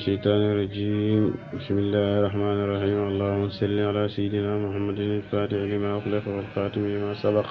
الشيطان الرجيم بسم الله الرحمن الرحيم اللهم صل على سيدنا محمد الفاتح لما أخلف والخاتم لما سبق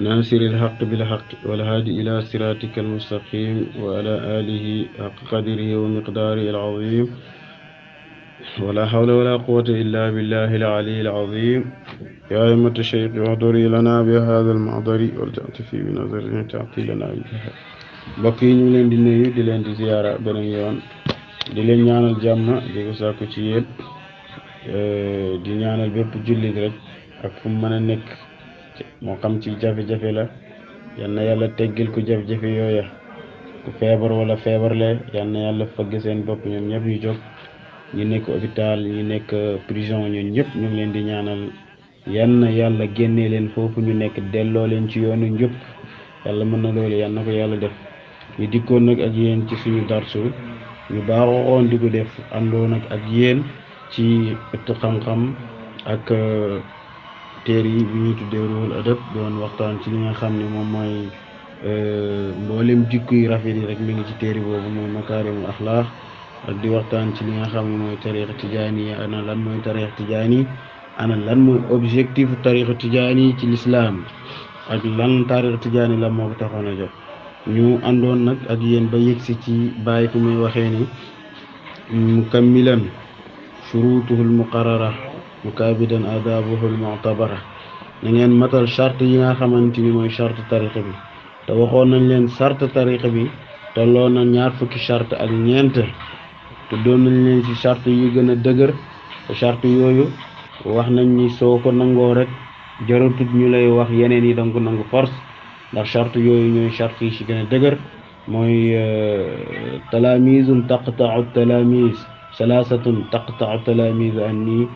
ناصر الحق بالحق والهادي إلى صراطك المستقيم وعلى آله حق قدره ومقداره العظيم ولا حول ولا قوة إلا بالله العلي العظيم يا أئمة الشيخ احضري لنا بهذا المحضر والتعطفي بنظر تعطي لنا بها mbokk yi ñu ngi leen di nuyu di leen di ziyaara beneen yoon di leen ñaanal jàmm di ko sàkku ci yéen di ñaanal bépp jullit rek ak fu mu mën a nekk moo xam ci jafe-jafe la yal na yàlla teggil ko jafe-jafe yooya ku feebar wala feebarle yal na yàlla fëgg seen bopp ñoom ñëpp ñu jóg ñu nekk hôpital ñu nekk prison ñun ñëpp ñu ngi leen di ñaanal yal na yàlla génnee leen foofu ñu nekk delloo leen ci yoonu njëpp yàlla mën na loolu yal na ko yàlla def ñu dikkoon nag ak yéen ci suñu darsu ñu baaxoon di ko def àndoon nag ak yéen ci ëttu xam-xam ak téere yi bi ñuy tuddee Ruhul Adab doon waxtaan ci li nga xam ne moom mooy mboolem jikko yu rafet yi rek mi ngi ci téere boobu mooy makaarimul axlaaq ak di waxtaan ci li nga xam ne mooy tariqa tijaani ana lan mooy tariqa tijaani ana lan mooy objectif tariqa tijaani ci lislaam ak lan tariqa tijaani la moo ko taxoon a jox ñu àndoon nag ak yéen ba yegsi ci bàyyi fu muy waxee ni mukammilan shurutuhul muqarrara mukabidan adabuhul mu'tabara na ngeen matal charte yi nga xamante ni mooy charte tariqa bi te waxoon nañ leen charte tariqa bi tolloo na 20 charte ak ñeent te doon nañ leen ci charte yi gën a dëgër te charte yooyu wax nañ ni soo ko nangoo rek jaratut ñu lay wax yeneen yi danga ko nangu force ndax charte yooyu ñooy charte yi ci gën a dëgër mooy talaamiizun taqta'u talaamiiz salaasatun taqta'u talaamiiz anni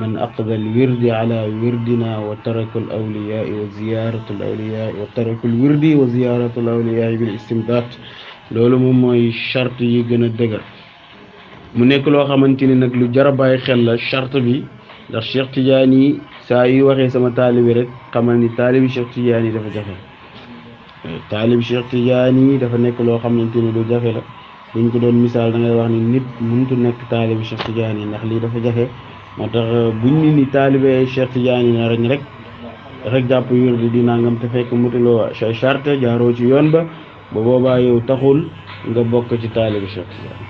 man aqda al wirdi ala wirdina wa taraka al awliyaa wa ziyaaratu al awliyaa wa taraka al wirdi wa ziyaaratu al awliyaa bil istimdaad loolu moom mooy charte yi gën a dëgër mu nekk loo xamante ni nag lu jar a bàyyi xel la charte bi ndax Cheikh Tidiane yi saa yu waxee sama taalibi rek xamal ni taalibi Cheikh Tidiane yi dafa jafe taalib Cheikh Tidiane yi dafa nekk loo xamante ni lu jafe la buñ ko doon misaal da ngay wax ni nit mënutu nekk taalib Cheikh Tidiane yi ndax lii dafa jafe moo tax buñ ni taalibee Cheikh Tidiane yi na rek jàpp wirdi di nangam te fekk mutuloo say charte jaaroo ci yoon ba boobaa yow taxul nga bokk ci taalib Cheikh Tidiane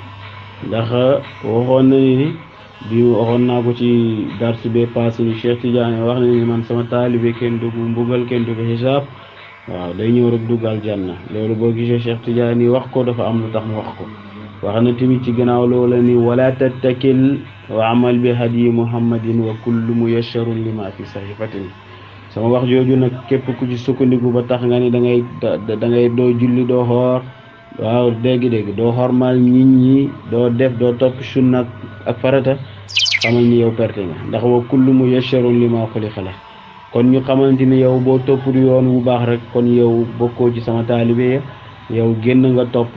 ndax waxoon na ni bi waxoon naa ko ci darsu bee passé ni Cheikh Tidiane wax na ni man sama taalibe kenn du ko mbugal kenn du ko xisaab waaw day ñëw rek dugg aljanna loolu boo gisee Cheikh Tidiane wax ko dafa am lu tax mu wax ko wax na tamit ci gannaaw loola ni wala tattakil wa amal bi hadi muhammadin wa kullu muyassarun lima fi sahifatin sama wax jooju nag képp ku ci sukkandiku ba tax nga ni da ngay doo julli doo xoor waaw dégg doo xormal nit ñi doo def doo topp sunna ak farata xamal ni yow perte nga ndax wa kullu muyassarun lima xuliqa la kon ñu xamante ni yow boo topp yoon wu baax rek kon yow bokkoo ci sama taalibe yow génn nga topp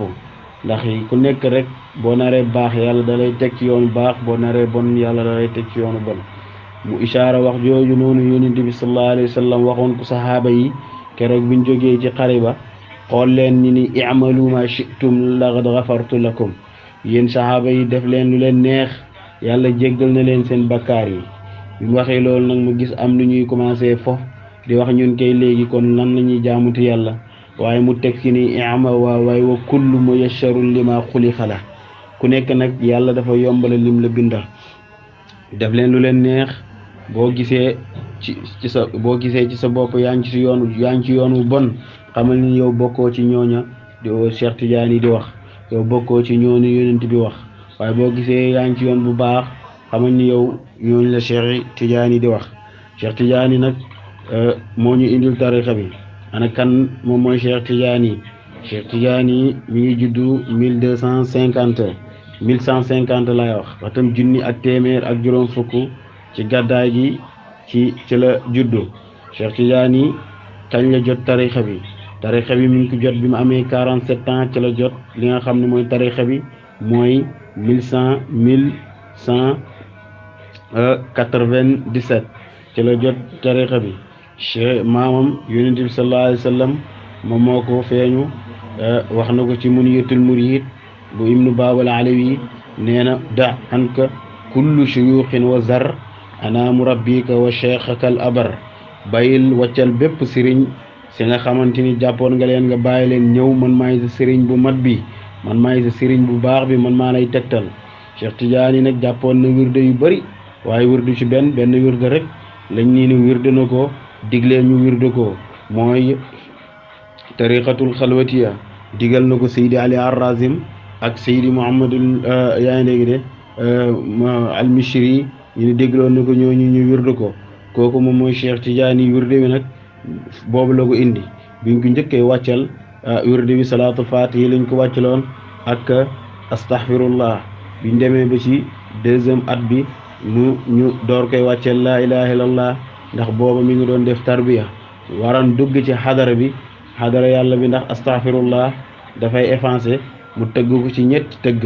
ndax ku nekk rek boo naree baax yàlla da lay teg ci yoonu baax boo naree bon yàlla da lay teg ci yoonu bon mu ishaara wax jooju noonu yonent bi sallallahu alayhi wa sallam waxoon ko saxaaba yi keroog biñ jógee ci xare ba xool leen ni i'malu ma shi'tum laqad ghafartu lakum yéen saxaaba yi def leen lu leen neex yàlla jéggal na leen seen bakkaar yi bi mu waxee loolu nag mu gis am lu ñuy commencé fo di wax ñun kay léegi kon nan la ñuy jaamuti yàlla waaye mu teg ci ni waaye wa kullu muyassarun lima xuliqa la ku nekk nag yàlla dafa yombala lim la bindal def leen lu leen neex boo gisee ci sa bopp yaa ngi ci yoon wu bon xamal ni yow bokkoo ci ñooña di Cheikh Tidiane yi di wax yow bokkoo ci ñooñu yonent bi wax waaye boo gisee yaa ngi ci yoon bu baax xamal ni yow ñooñu la Cheikh Tidiane yi di wax Cheikh Tidiane yi nag moo ñu indil tarixa bi ana kan moom mooy Cheikh Tidiane yi Cheikh Tidiane yi mi ngi juddu 1150 lay wax waxtam junni ak téeméer ak juróom fukk ci gàddaay gi ci la juddu Cheikh Tidiane yi kañ la jot tarixa bi mi ngi ko jot bi mu amee 47 ans ci la jot li nga xam ne mooy tarixa bi mooy 1197 ci la jot tarixa bi cheikh maamam yonent bi sallallahu alayhi wa sallam moom moo ko feeñu wax na ko ci Muniyatul Murid bu ibnu baabal alawi nee na da anka kullu shuyuxin wa zar ana murabbika wa cheikhaka al abar bayil waccal bépp sëriñ si nga xamante ni jàppoon nga leen nga bàyyi leen ñëw man maay sa sëriñ bu mat bi man maay sa sëriñ bu baax bi man maa lay tegtal Cheikh Tidiane nag jàppoon na wirde yu bëri waaye wirdu ci benn wirde rek lañ nii ni wirde na ko diglee ñu wirde ko mooy tariqatul xalwatiya digal na ko Seydi Ali Arrazim ak Seydi Mouhamadul yaa ngi dégg de al-Mishri ñu ne dégloon na ko ñooñu ñu wirde ko kooku moom mooy Cheikh Tidiane wirde bi nag boobu la ko indi biñ ko njëkkee wàccal wirde bi salaatul faatihi lañ ko wàccaloon ak astaghfirullah biñ demee ba ci deuxième at bi ñu door koy wàcceel laa ilaha illallah ndax booba mi ngi doon def tarbiya waran dugg ci xadara bi xadara yàlla bi ndax astaghfirullah dafay effacé mu tëgg ko ci ñetti tëgg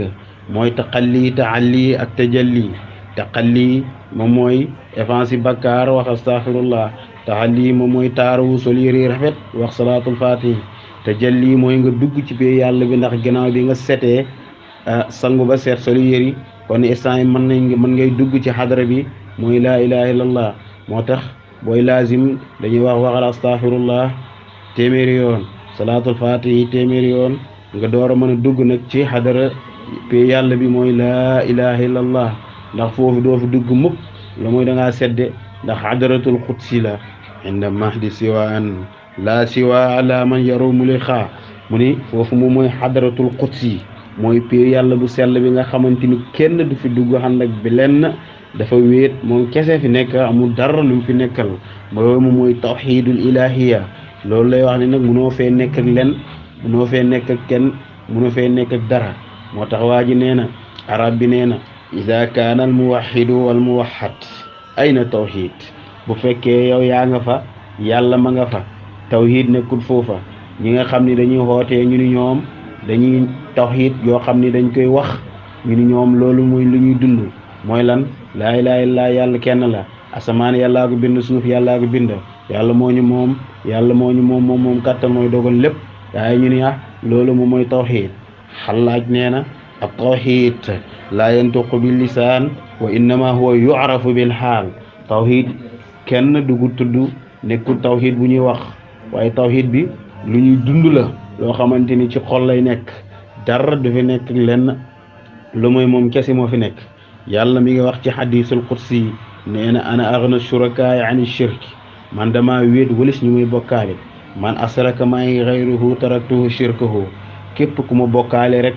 mooy taqalli taalli ak tajalli taqalli moom mooy effacé bakkaar wax astaghfirullah taalli moom mooy taaru sol yëre rafet wax salaatul fatih tajalli mooy nga dugg ci biir yàlla bi ndax gannaaw bi nga setee sangu ba seet sol yëri kon instant yi mën ngay dugg ci xadara bi mooy laa ilaha illallah moo tax booy laazim dañuy waxal astaghfirullah téeméeri yoon salaatul fatih téeméeri yoon nga door a mën a dugg nag ci xadara pe yàlla bi mooy laa ilaha illallah ndax foofu doo fi dugg mukk la mooy da ngaa sedde ndax xadaratul qudsi la inda mahdi siwaan laa siwa ala man yarumu li xaa mu ni foofu moom mooy xadaratul qudsi mooy pe yàlla bu sell bi nga xamante ni kenn du fi dugg xam nag bi lenn dafa wéet moom kese fi nekk amul dara lu mu fi nekkal loolu moom mooy tawxidul ilahiya loolu lay wax ni nag munoo fee nekk ak len munoo fee nekk ak kenn munoo fee nekk ak dara moo tax waa ji nee na arab bi nee na ida kaana al muwaxidu wal muwaxad ayna tawxid bu fekkee yow yaa nga fa yàlla ma nga fa tawxid nekkul foofa ñi nga xam ni dañuy xootee ñu ni ñoom dañuy tawxid yoo xam ni dañ koy wax ñu ni ñoom loolu mooy lu ñuy dund mooy lan laa ilaaha illallaah yàlla kenn la asamaan yàllaa ko bind suuf yàllaa ko bind yàlla moo ñu moom yàlla moo ñu moom kàttan mooy dogal lépp waaye ñu ni loolu moom mooy tawxid xallaaj nee na ak tawxid laa yantuqu bil lisaan wa innama huwa yu'rafu bil xaal tawxid kenn dugu tudd nekkul tawxid bu ñuy wax waaye tawxid bi lu ñuy dund la loo xamante ni ci xol lay nekk dara du fi nekk lenn lu mooy moom kese moo fi nekk yàlla mi ngi wax ci xadisul qudsi nee na ana aghna shurakaay ani shirk man dama wéet walis ñu muy bokkaale man asraka maay xayruhu taraktuhu shirkahu képp ku ma bokkaale rek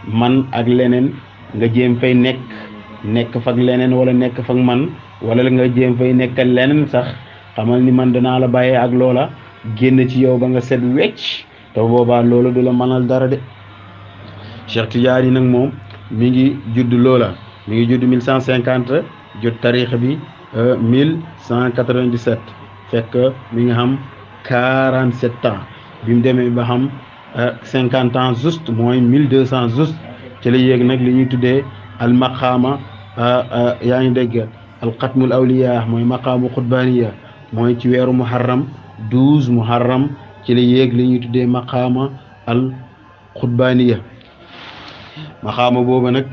man ak leneen nga jéem fay nekk fak leneen wala nekk fak man wala nga jéem fay nekkal leneen sax xamal ni man danaa la bàyyee ak loola génn ci yow ba nga set wecc te boobaa loolu du la mënal dara de Cheikh Tidiane nag moom mi ngi judd loola mi ngi judd 1150 jot tariix bi 1197 fekk mi ngi xam 47 ans bi mu demee ba xam 50 ans juste mooy 1200 juste ci la yéeg nag li ñuy tuddee al maqaama yaa ngi dégg al xatmul awliya mooy maqaamu xutbaaniya mooy ci weeru muharram 12 muharram ci la yéeg li ñuy tuddee maqaama al xutbaaniya maqaama boobu nag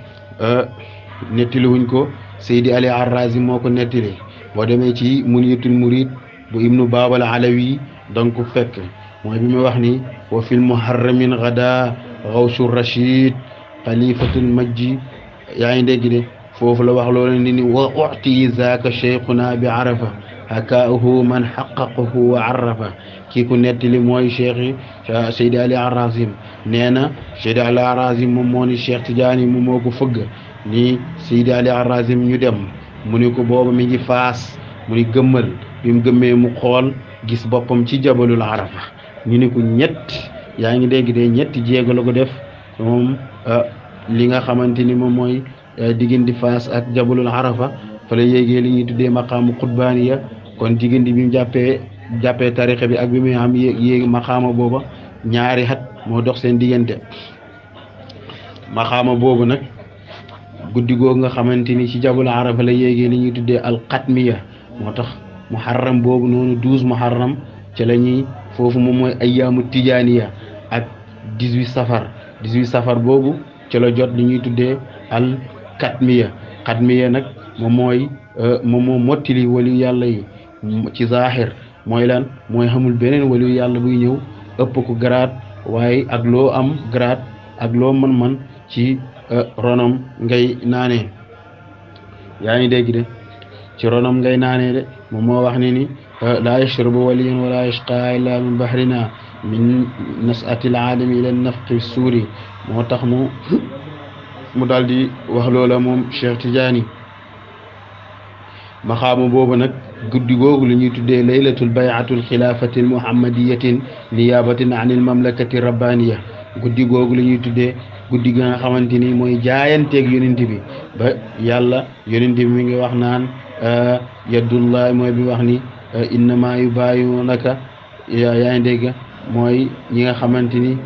nettali wuñ ko Seydi Ali Arrazi moo ko nettali boo demee ci Muniyatul Murid bu ibnu Baabal Alawi donc fekk mooy bi ma wax ni wa fil muharramin gada gawsu rachid xalifatul majji yaa ngi dégg de foofu la wax loolu ni wa uti zaaka cheikhuna bi arafa hakaahu man xaqaqahu wa arrafa kii ku nettali mooy cheikh Seydi Ali Arrazim nee na Seydi Ali Arrazim moom moo ni Cheikh Tidiane moom moo ko fëgg ni Seydi Ali Arrazim ñu dem mu ni ko booba mi ngi faas mu ni gëmmal bi mu gëmmee mu xool gis boppam ci jabalul arafa ñu ni ko yaa ngi dégg de ñetti jéego la ko def moom li nga xamante ni moom mooy diggante faas ak jabalul arafa fa la yéegee li ñuy tuddee maqaamu xutbaaniya kon diggante bi mu jàppee tarixa bi ak bi muy am yéegi maqaama booba ñaari at moo dox seen diggante maqaama boobu nag guddi googu nga xamante ni ci jabul arafa la yéegee li ñuy tuddee alxatmiya moo tax muharram boobu noonu 12 muharram ci la ñuy foofu moom mooy ayyaamu tijaaniya ak 18 safar boobu ci la jot li ñuy tuddee al xatmiya nag moom moo mottili waliyu yàlla yi ci zahir mooy lan mooy xamul beneen waliyu yàlla buy ñëw ëpp ko grade waaye ak loo am grade ak loo mën ci ronom ngay naanee yaa ngi dégg de ci ronom ngay naanee de moom moo wax ni laa yashrabu waliyun wala yashqa illa min bahrina min nas'ati alaalami ila nafqi suuri moo tax mu daal di wax loola moom Cheikh Tidiane maxaama boobu nag guddi googu la ñuy tuddee laylatul bay'atul xilaafati muhammadiyatin niyaabatan an il mamlakati rabbaniya guddi googu la ñuy tuddee guddi gi nga xamante ni mooy jaayanteeg yonent bi ba yàlla yonent bi mi ngi wax naan yadullahi mooy bi wax ni innama yubayi'unaka yaa ngi dégg mooy ñi nga xamante ni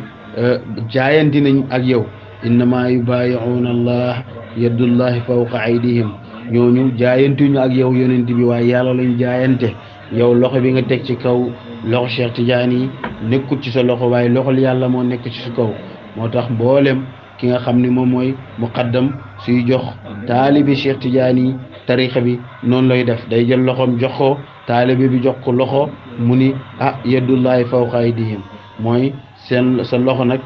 jaayanti nañ ak yow innama yubayi'una allah yadullahi fawqa aydihim ñooñu jaayantuñu ak yow yonent bi waaye yàlla lañ jaayante yow loxo bi nga teg ci kaw loxo Cheikh Tidiane yi nekkul ci sa loxo waaye loxol yàlla moo nekk ci sa kaw moo tax mboolem ki nga xam ni moom mooy muqaddam suy jox taalibi Cheikh Tidiane yi tarixa bi noonu lay def day jël loxoom jox ko taalibi bi jox ko loxo mu ni yadullahi fawqa aydihim mooy sa loxo nag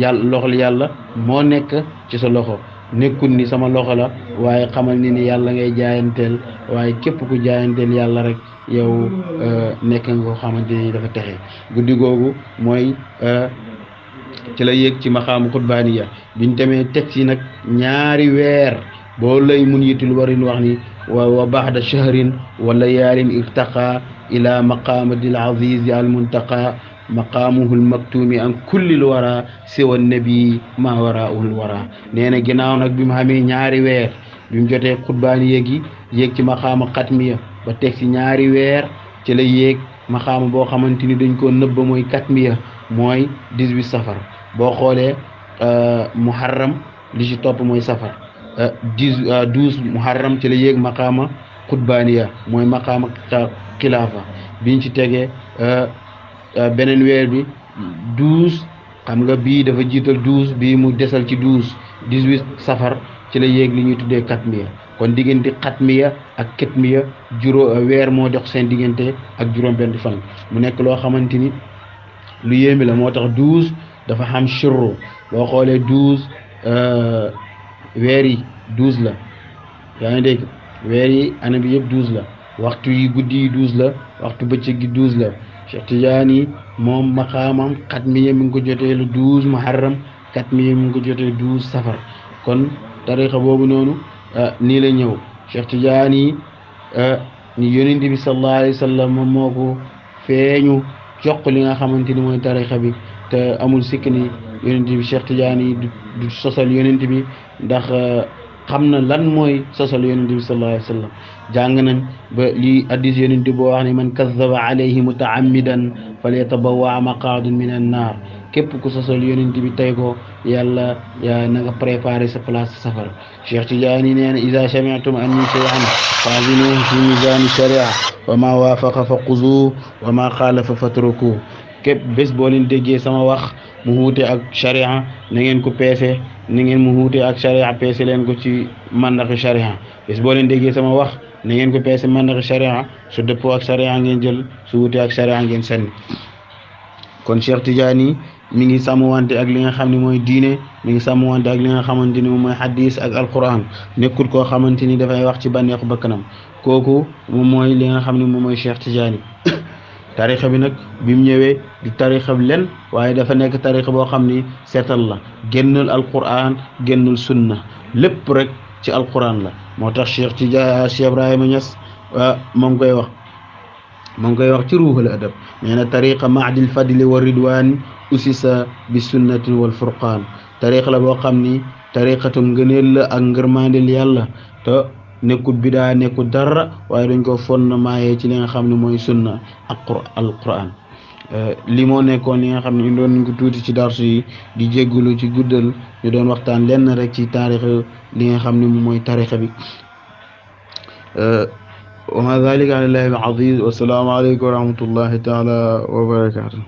yàlla loxol yàlla moo nekk ci sa loxo nekkul ni sama loxo la waaye xamal ni yàlla ngay jaayanteel waaye képp ku jaayanteel yàlla rek yow nekk nga ko xamante ni dafa texe guddi googu mooy ci la yéeg ci maqaamu xutbaaniya biñ demee teg ci nag ñaari weer boo lay mun yitul warin wax ni wa baxda shahrin wa layaalin irtaqa ila maqaamatil azizi al muntaqa maqaamuhul maktuumi an kullil wara siwa nabi ma waraahul wara nee na ginnaaw nag bi mu xamee ñaari weer bi mu jotee xutbaaniya gi yéeg ci maqaama xatmiya ba teg ci ñaari weer ci la yéeg maqaama boo xamante ni dañ koo nëbba mooy katmiya mooy 18 safar boo xoolee muharram li ci topp mooy safar 12 muharram ci la yéeg maqaama xutbaaniya mooy maqaama xilaafa biñ ci tegee beneen weer bi 12 xam nga bii dafa jiital 12 bii mu desal ci 18 safar ci la yéeg li ñuy tuddee katmiya kon diggante xatmiya ak katmiya weer moo dox seen diggante ak juróom benn fan mu nekk loo xamante ni lu yéemi la moo tax 12 dafa xam shirru boo xoolee 12 weer yi 12 la yaa ngi dégg weer yi année bi yëpp 12 la waxtu yi guddi yi 12 la waxtu bëccëg gi 12 la Cheikh Tidiane moom maqaamam xatmiya mi ngi ko jotee le 12 muharram katmiya mi ngi ko jotee 12 safar kon tarixa boobu noonu nii la ñëw Cheikh Tidiane ni yonent bi sallallahu alayhi wa sallam moom moo ko feeñu jox li nga xamante ni mooy tarixa bi te amul sikk ni yonent bi Cheikh Tidiane du sosal yonent bi ndax xam na lan mooy sosal yonent bi sallallahu alayhi wa sallam jàng nañ ba lii addis yonent boo wax ni man kazzaba alayhi mutaammidan falyatabawwa maqaadan min an naar képp ku sosal yonent bi tey ko yàlla na nga préparé sa place safara Cheikh Tidiane nee na iza sami'tum anni shay'an fazinuhu fi mizani sharia wa ma waafaqa fa xuzu wa ma xaalafa fatruku képp bés boo leen déggee sama wax mu wuute ak sharia na ngeen ko peese na ngeen mu wuute ak sharia peese leen ko ci mandaxi sharia bés boo leen déggee sama wax na ngeen ko peese mandaxi sharia su dëppoo ak sharia ngeen jël su wuute ak sharia ngeen sànni kon Cheikh Tidiane mi ngi sàmmwante ak li nga xam ne mooy diine mi ngi sàmmwante ak li nga xamante ni moom mooy hadis ak alquran nekkul koo xamante ni dafay wax ci bànneexu bakkanam kooku moom mooy li nga xam ne moom mooy Cheikh Tidiane tarixa bi nag bi mu ñëwee di tarixa bi len waaye dafa nekk tarixa boo xam ni seetal la génnul alquran génnul sunna lépp rek ci alquran la moo tax Cheikh Ibrahima Niass moo ngi koy wax ci ruuxul adab nee na tariqa maadil fadli wa ridwan usisa bi sunnatin wal furqaan tariqa la boo xam ni tariqatum ngëneel la ak ngërmandel yàlla te nekkul bidaa nekkul dara waaye dañ ko fondement ci li nga xam ne mooy sunna ak alquran li moo nekkoon li nga xam ne indoon nañ ko tuuti ci darsu yi di jéggulu ci guddal ñu doon waxtaan lenn rek ci taarix li nga xam ne mooy tariqa bi wa ma dhalika ala llahi bi aziz wa salaamu alaykum wa rahmatullahi taala wa barakatuh